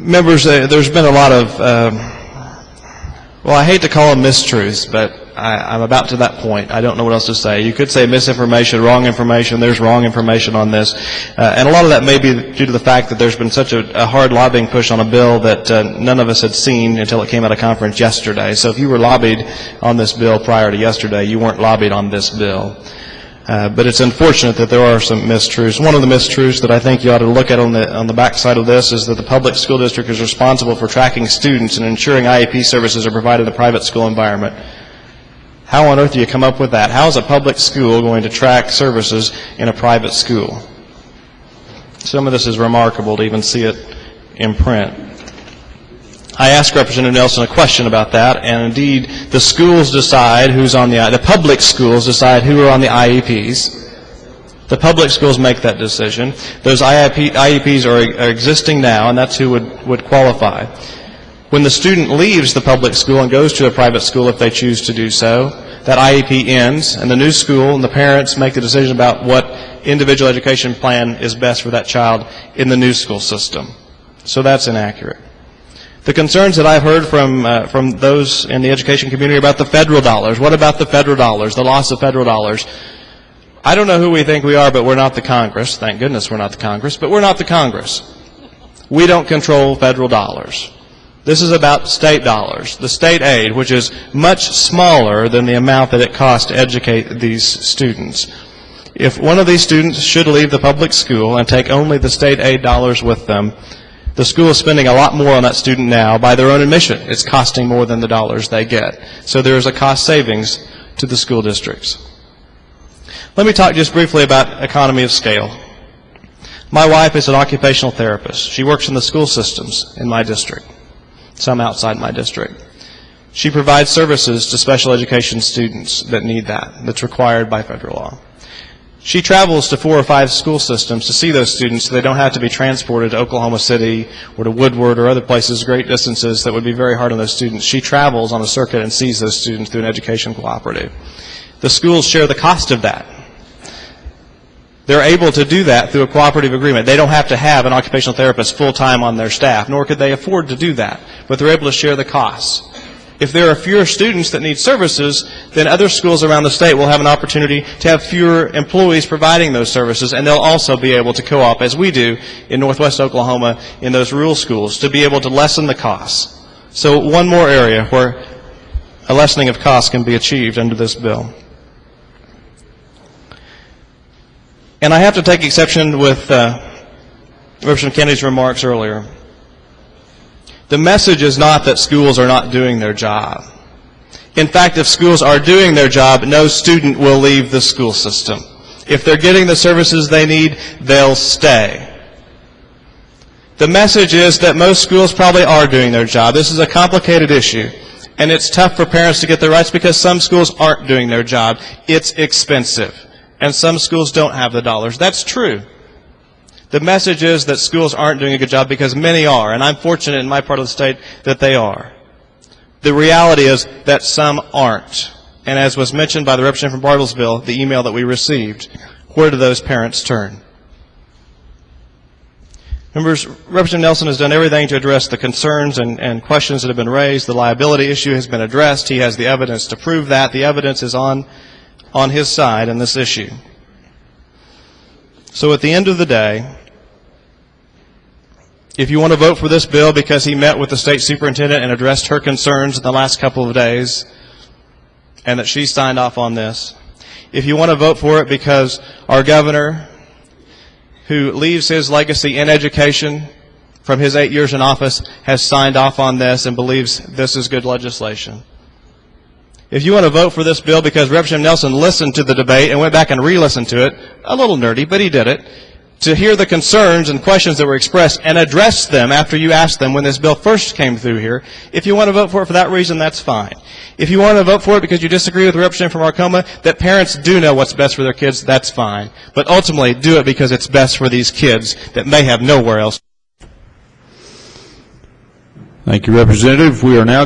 Members, there's been a lot of, well, I hate to call them mistruths, but I'm about to that point. I don't know what else to say. You could say misinformation, wrong information. There's wrong information on this. And a lot of that may be due to the fact that there's been such a hard lobbying push on a bill that none of us had seen until it came out of conference yesterday. So if you were lobbied on this bill prior to yesterday, you weren't lobbied on this bill. But it's unfortunate that there are some mistruths. One of the mistruths that I think you ought to look at on the backside of this is that the public school district is responsible for tracking students and ensuring IEP services are provided in the private school environment. How on earth do you come up with that? How is a public school going to track services in a private school? Some of this is remarkable to even see it in print. I asked Representative Nelson a question about that, and indeed, the schools decide who's on the public schools decide who are on the IEPs. The public schools make that decision. Those IEPs are existing now, and that's who would qualify. When the student leaves the public school and goes to a private school, if they choose to do so, that IEP ends, and the new school and the parents make the decision about what individual education plan is best for that child in the new school system. So that's inaccurate. The concerns that I've heard from those in the education community about the federal dollars. What about the federal dollars, the loss of federal dollars? I don't know who we think we are, but we're not the Congress. Thank goodness we're not the Congress, but we're not the Congress. We don't control federal dollars. This is about state dollars, the state aid, which is much smaller than the amount that it costs to educate these students. If one of these students should leave the public school and take only the state aid dollars with them, the school is spending a lot more on that student now by their own admission. It's costing more than the dollars they get. So there is a cost savings to the school districts. Let me talk just briefly about economy of scale. My wife is an occupational therapist. She works in the school systems in my district, some outside my district. She provides services to special education students that need that, that's required by federal law. She travels to 4 or 5 school systems to see those students so they don't have to be transported to Oklahoma City or to Woodward or other places, great distances that would be very hard on those students. She travels on a circuit and sees those students through an education cooperative. The schools share the cost of that. They're able to do that through a cooperative agreement. They don't have to have an occupational therapist full-time on their staff, nor could they afford to do that, but they're able to share the costs. If there are fewer students that need services, then other schools around the state will have an opportunity to have fewer employees providing those services, and they'll also be able to co-op, as we do in northwest Oklahoma in those rural schools, to be able to lessen the costs. So one more area where a lessening of costs can be achieved under this bill. And I have to take exception with Representative Kennedy's remarks earlier. The message is not that schools are not doing their job. In fact, if schools are doing their job, no student will leave the school system. If they're getting the services they need, they'll stay. The message is that most schools probably are doing their job. This is a complicated issue, and it's tough for parents to get their rights because some schools aren't doing their job. It's expensive, and some schools don't have the dollars. That's true. The message is that schools aren't doing a good job because many are, and I'm fortunate in my part of the state that they are. The reality is that some aren't. And as was mentioned by the representative from Bartlesville, the email that we received, where do those parents turn? Members, Representative Nelson has done everything to address the concerns and questions that have been raised. The liability issue has been addressed. He has the evidence to prove that. The evidence is on his side in this issue. So at the end of the day, if you want to vote for this bill because he met with the state superintendent and addressed her concerns in the last couple of days and that she signed off on this, if you want to vote for it because our governor, who leaves his legacy in education from his 8 years in office, has signed off on this and believes this is good legislation. If you want to vote for this bill because Representative Nelson listened to the debate and went back and re-listened to it, a little nerdy, but he did it, to hear the concerns and questions that were expressed and address them after you asked them when this bill first came through here, if you want to vote for it for that reason, that's fine. If you want to vote for it because you disagree with the representative from Arcoma, that parents do know what's best for their kids, that's fine. But ultimately, do it because it's best for these kids that may have nowhere else. Thank you, Representative. We are now